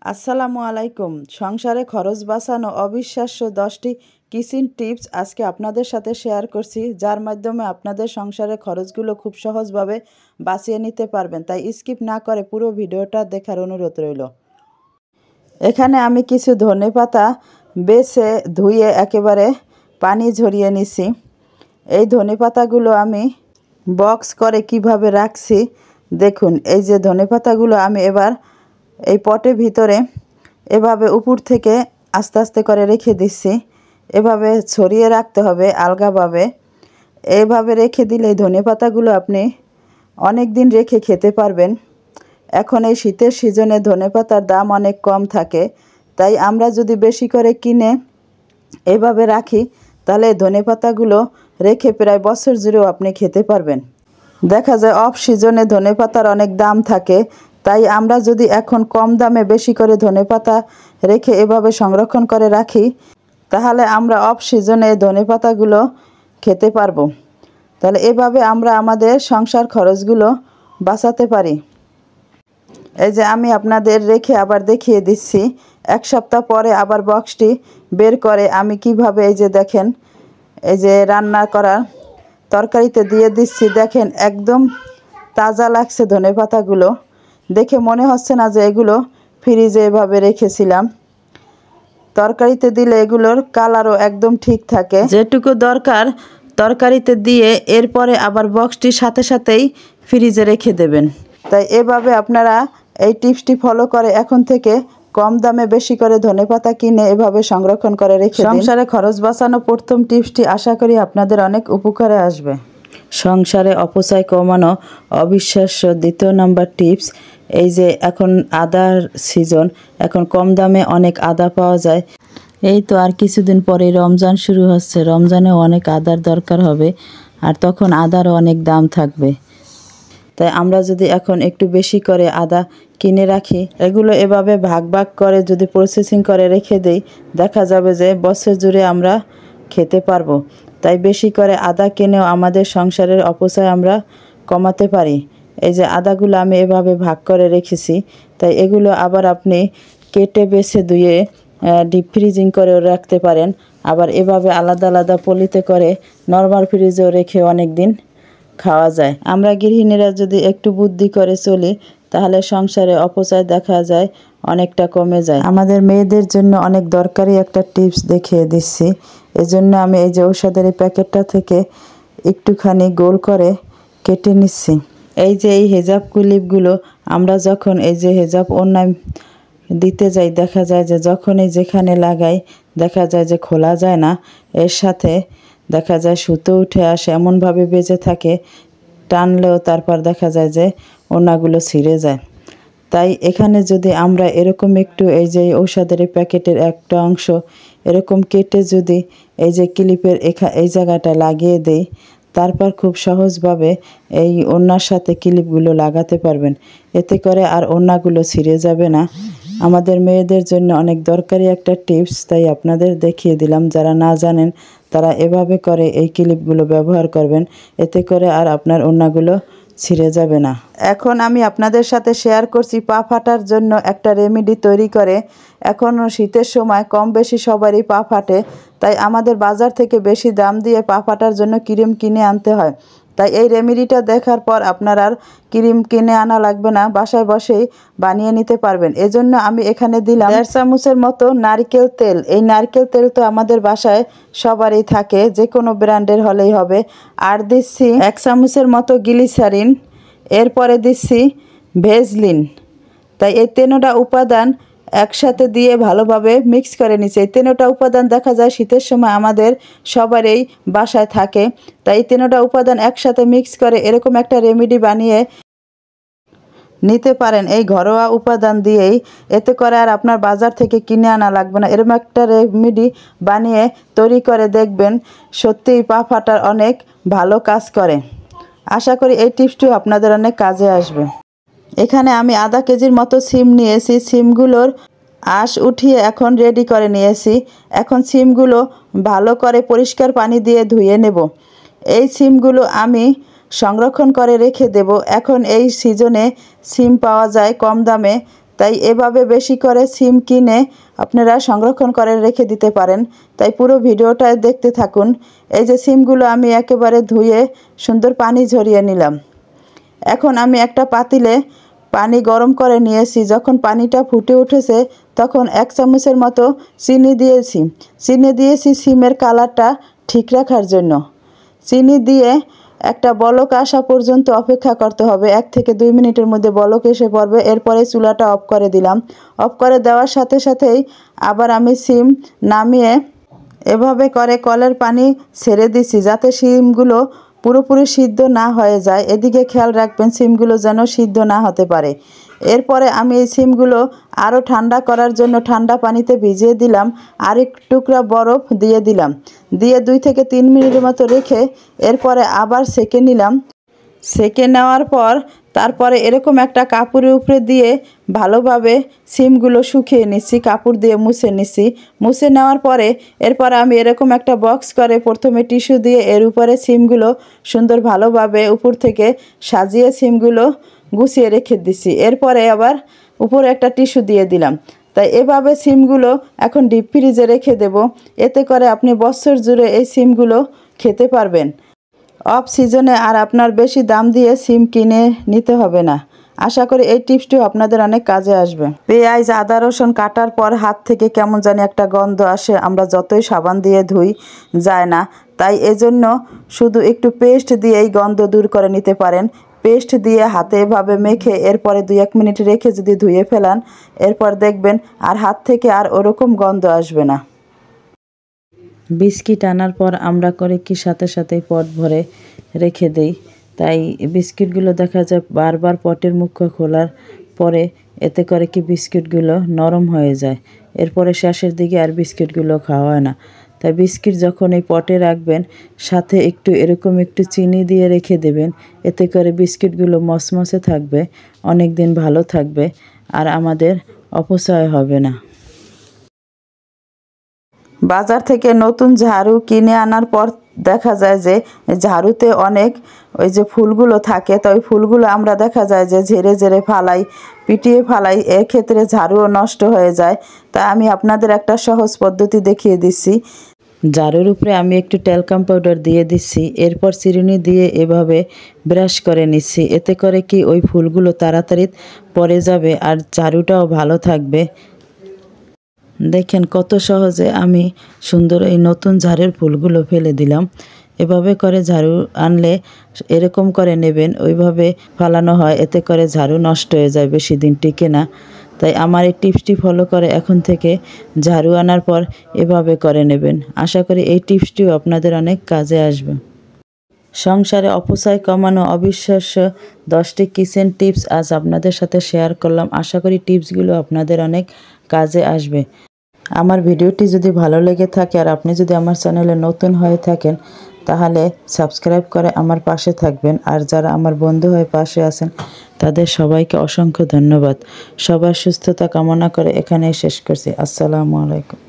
আসসালামু আলাইকুম। সংসারে খরচ বাঁচানো অবিশ্বাস্য 10টি কিচেন টিপস আজকে আপনাদের সাথে শেয়ার করছি, যার মাধ্যমে আপনাদের সংসারের খরচগুলো খুব সহজভাবে বাঁচিয়ে নিতে পারবেন। তাই স্কিপ না করে পুরো ভিডিওটা দেখার অনুরোধ রইল। এখানে আমি কিছু ধনেপাতা বেছে ধুয়ে একেবারে পানি ঝরিয়ে নিছি। এই ধনেপাতাগুলো আমি বক্স করে কিভাবে রাখছি দেখুন। এই যে ধনেপাতাগুলো আমি এবার এই পটের ভিতরে এভাবে উপর থেকে আস্তে আস্তে করে রেখে দিচ্ছি। এভাবে ছড়িয়ে রাখতে হবে আলগাভাবে। এইভাবে রেখে দিলে ধনেপাতাগুলো আপনি অনেক দিন রেখে খেতে পারবেন। এখন এই শীতের সিজনে ধনেপাতার দাম অনেক কম থাকে, তাই আমরা যদি বেশি করে কিনে এভাবে রাখি তাহলে ধনেপাতাগুলো রেখে প্রায় বছর জুড়েও আপনি খেতে পারবেন। দেখা যায় অফ সিজনে ধনেপাতার অনেক দাম থাকে, তাই আমরা যদি এখন কম দামে বেশি করে ধনেপাতা রেখে এভাবে সংরক্ষণ করে রাখি তাহলে আমরা অফ সিজনে ধনেপাতাগুলো খেতে পারবো। তাহলে এভাবে আমরা আমাদের সংসার খরচগুলো বাঁচাতে পারি। এই যে আমি আপনাদের রেখে আবার দেখিয়ে দিচ্ছি। এক সপ্তাহ পরে আবার বক্সটি বের করে আমি কিভাবে এই যে দেখেন, এই যে রান্না করা তরকারিতে দিয়ে দিচ্ছি। দেখেন একদম তাজা লাগছে ধনেপাতাগুলো, দেখে মনে হচ্ছে না যে এগুলো ফ্রিজে এভাবে রেখেছিলাম। তরকারিতে দিলে এগুলোর কালারও একদম ঠিক থাকে। যেটুকু দরকার তরকারিতে দিয়ে এরপরে আবার বক্সটির সাথে সাথেই ফ্রিজে রেখে দেবেন। তাই এভাবে আপনারা এই টিপসটি ফলো করে এখন থেকে কম দামে বেশি করে ধনেপাতা কিনে এভাবে সংরক্ষণ করে রেখে দিন। সংসারে খরচ বাঁচানো প্রথম টিপসটি আশা করি আপনাদের অনেক উপকারে আসবে। সংসারে অপচয় কমানো অবিশ্বাস্য দ্বিতীয় নম্বর টিপস। এই যে এখন আদার সিজন, এখন কম দামে অনেক আদা পাওয়া যায়। এই তো আর কিছুদিন পরে রমজান শুরু হচ্ছে, রমজানেও অনেক আদার দরকার হবে, আর তখন আদারও অনেক দাম থাকবে। তাই আমরা যদি এখন একটু বেশি করে আদা কিনে রাখি, এগুলো এভাবে ভাগ ভাগ করে যদি প্রসেসিং করে রেখে দেই, দেখা যাবে যে বছর জুড়ে আমরা খেতে পারবো। তাই বেশি করে আদা কিনেও আমাদের সংসারের অপচয় আমরা কমাতে পারি। এই যে আদাগুলো আমি এভাবে ভাগ করে রেখেছি, তাই এগুলো আবার আপনি কেটে বেছে ধুয়ে ডিপ ফ্রিজিং করেও রাখতে পারেন। আবার এভাবে আলাদা আলাদা পলিতে করে নর্মাল ফ্রিজেও রেখে অনেক দিন খাওয়া যায়। আমরা গৃহিণীরা যদি একটু বুদ্ধি করে চলি তাহলে সংসারে অপচয় দেখা যায় অনেকটা কমে যায়। আমাদের মেয়েদের জন্য অনেক দরকারি একটা টিপস দেখিয়ে দিচ্ছি। এজন্য আমি এই যে ঔষধের এই প্যাকেটটা থেকে একটুখানি গোল করে কেটে নিচ্ছি। এই যে এই হেজাব ক্লিপগুলো আমরা যখন এই যে হেজাব ওড়নায় দিতে যাই, দেখা যায় যে যখনই যেখানে লাগাই দেখা যায় যে খোলা যায় না। এর সাথে দেখা যায় সুতো উঠে আসে, এমনভাবে বেজে থাকে, টানলেও তারপর দেখা যায় যে ওড়নাগুলো ছিঁড়ে যায়। তাই এখানে যদি আমরা এরকম একটু এই যে ঔষধের প্যাকেটের একটা অংশ এরকম কেটে যদি এই যে ক্লিপের এই জায়গাটা লাগিয়ে দেই, তারপর খুব সহজভাবে এই ওড়নার সাথে ক্লিপগুলো লাগাতে পারবেন। এতে করে আর ওড়নাগুলো ছিঁড়ে যাবে না। আমাদের মেয়েদের জন্য অনেক দরকারি একটা টিপস, তাই আপনাদের দেখিয়ে দিলাম। যারা না জানেন তারা এভাবে করে এই ক্লিপগুলো ব্যবহার করবেন, এতে করে আর আপনার ওড়নাগুলো ছিঁড়ে যাবে না। এখন আমি আপনাদের সাথে শেয়ার করছি পা ফাটার জন্য একটা রেমেডি তৈরি করে। এখন শীতের সময় কম বেশি সবারই পা ফাটে, তাই আমাদের বাজার থেকে বেশি দাম দিয়ে পা ফাটার জন্য ক্রিম কিনে আনতে হয়। তাই এই রেমেডিটা দেখার পর আপনার আর ক্রিম কিনে আনা লাগবে না, বাসায় বসেই বানিয়ে নিতে পারবেন। এজন্য আমি এখানে দিলাম 1.5 চামচের মতো নারকেল তেল। এই নারকেল তেল তো আমাদের বাসায় সবারই থাকে, যে কোনো ব্র্যান্ডের হলেই হবে। আর দিচ্ছি 1 চামচের মতো গ্লিসারিন, এরপরে দিচ্ছি ভেজলিন। তাই এই 3টা উপাদান একসাথে দিয়ে ভালোভাবে মিক্স করে নিচ্ছে। এই 3টা উপাদান দেখা যায় শীতের সময় আমাদের সবারই বাসায় থাকে, তাই এই 3টা উপাদান একসাথে মিক্স করে এরকম একটা রেমেডি বানিয়ে নিতে পারেন এই ঘরোয়া উপাদান দিয়েই। এতে করে আর আপনার বাজার থেকে কিনে আনা লাগবে না। এরকম একটা রেমেডি বানিয়ে তৈরি করে দেখবেন, সত্যিই পা ফাটার অনেক ভালো কাজ করে। আশা করি এই টিপসটিও আপনাদের অনেক কাজে আসবে। এখানে আমি আধা কেজির মতো সিম নিয়েছি। সিমগুলোর আঁশ উঠিয়ে এখন রেডি করে নিয়েছি। এখন সিমগুলো ভালো করে পরিষ্কার পানি দিয়ে ধুয়ে নেব। এই সিমগুলো আমি সংরক্ষণ করে রেখে দেব। এখন এই সিজনে সিম পাওয়া যায় কম দামে, তাই এভাবে বেশি করে সিম কিনে আপনারা সংরক্ষণ করে রেখে দিতে পারেন। তাই পুরো ভিডিওটা দেখতে থাকুন। এই যে সিমগুলো আমি একেবারে ধুয়ে সুন্দর পানি ঝরিয়ে নিলাম। এখন আমি একটা পাতিলে পানি গরম করে নিয়েছি। যখন পানিটা ফুটে উঠেছে তখন 1 চামচের মতো চিনি দিয়েছি সিমের কালারটা ঠিক রাখার জন্য। চিনি দিয়ে একটা বলক আসা পর্যন্ত অপেক্ষা করতে হবে। 1 থেকে 2 মিনিটের মধ্যে বলক এসে পড়বে। এরপরে চুলাটা অফ করে দিলাম। অফ করে দেওয়ার সাথে সাথেই আবার আমি সিম নামিয়ে এভাবে করে কলের পানি ছেড়ে দিছি, যাতে সিমগুলো পুরোপুরি সিদ্ধ না হয়ে যায়। এদিকে খেয়াল রাখবেন সিমগুলো যেন সিদ্ধ না হতে পারে। এরপরে আমি এই সিমগুলো আরও ঠান্ডা করার জন্য ঠান্ডা পানিতে ভিজিয়ে দিলাম। আর এক টুকরা বরফ দিয়ে দিলাম। দিয়ে 2 থেকে 3 মিনিটের মতো রেখে এরপরে আবার সেঁকে নিলাম। সেঁকে নেওয়ার পর তারপরে এরকম একটা কাপড়ের উপরে দিয়ে ভালোভাবে সিমগুলো শুকিয়ে নিচ্ছি, কাপড় দিয়ে মুছে নিচ্ছি। মুছে নেওয়ার পরে এরপর আমি এরকম একটা বক্স করে প্রথমে টিস্যু দিয়ে এর উপরে সিমগুলো সুন্দর ভালোভাবে উপর থেকে সাজিয়ে সিমগুলো গুছিয়ে রেখে দিচ্ছি। এরপরে আবার উপরে একটা টিস্যু দিয়ে দিলাম। তাই এভাবে সিমগুলো এখন ডিপ ফ্রিজে রেখে দেব। এতে করে আপনি বছর জুড়ে এই সিমগুলো খেতে পারবেন। অফ সিজনে আর আপনার বেশি দাম দিয়ে সিম কিনে নিতে হবে না। আশা করি এই টিপসটিও আপনাদের অনেক কাজে আসবে। পেঁয়াজ আদা রসুন কাটার পর হাত থেকে কেমন জানি একটা গন্ধ আসে, আমরা যতই সাবান দিয়ে ধুই যায় না। তাই এজন্য শুধু একটু পেস্ট দিয়ে এই গন্ধ দূর করে নিতে পারেন। পেস্ট দিয়ে হাতে এভাবে মেখে এরপরে 2-1 মিনিট রেখে যদি ধুয়ে ফেলান, এরপর দেখবেন আর হাত থেকে আর ওরকম গন্ধ আসবে না। বিস্কিট আনার পর আমরা করে কি সাথে সাথেই পট ভরে রেখে দেই। তাই বিস্কিটগুলো দেখা যায় বারবার পটের মুখ খোলার পরে এতে করে কি বিস্কিটগুলো নরম হয়ে যায়। এরপরে শেষের দিকে আর বিস্কিটগুলো খাওয়া হয় না। তাই বিস্কিট যখন এই পটে রাখবেন সাথে একটু এরকম একটু চিনি দিয়ে রেখে দেবেন। এতে করে বিস্কিটগুলো মচমচে থাকবে, অনেক দিন ভালো থাকবে আর আমাদের অপচয় হবে না। বাজার থেকে নতুন ঝাড়ু কিনে আনার পর দেখা যায় যে ঝাড়ুতে অনেক ওই যে ফুলগুলো থাকে, তো ওই ফুলগুলো আমরা দেখা যায় যে ঝেড়ে ঝেড়ে ফালাই, পিটিয়ে ফালাই। এক্ষেত্রে ঝাড়ুও নষ্ট হয়ে যায়। তাই আমি আপনাদের একটা সহজ পদ্ধতি দেখিয়ে দিচ্ছি। ঝাড়ুর উপরে আমি একটু ট্যালকাম পাউডার দিয়ে দিচ্ছি। এরপর চিরুনি দিয়ে এভাবে ব্রাশ করে নিচ্ছি। এতে করে কি ওই ফুলগুলো তাড়াতাড়ি পড়ে যাবে আর ঝাড়ুটাও ভালো থাকবে। দেখেন কত সহজে আমি সুন্দর এই নতুন ঝাড়ুর ফুলগুলো ফেলে দিলাম। এভাবে করে ঝাড়ু আনলে এরকম করে নেবেন, ওইভাবে ফালানো হয়। এতে করে ঝাড়ু নষ্ট হয়ে যায়, বেশি দিন টিকে না। তাই আমার এই টিপসটি ফলো করে এখন থেকে ঝাড়ু আনার পর এভাবে করে নেবেন। আশা করি এই টিপসটিও আপনাদের অনেক কাজে আসবে। সংসারে অপচয় কমানো অবিশ্বাস্য 10টি কিচেন টিপস আজ আপনাদের সাথে শেয়ার করলাম। আশা করি টিপসগুলো আপনাদের অনেক কাজে আসবে। আমার ভিডিওটি যদি ভালো লেগে থাকে আর আপনি যদি আমার চ্যানেলে নতুন হয়ে থাকেন তাহলে সাবস্ক্রাইব করে আমার পাশে থাকবেন। আর যারা আমার বন্ধু হয়ে পাশে আছেন তাদের সবাইকে অসংখ্য ধন্যবাদ। সবার সুস্থতা কামনা করে এখানেই শেষ করছি। আসসালামু আলাইকুম।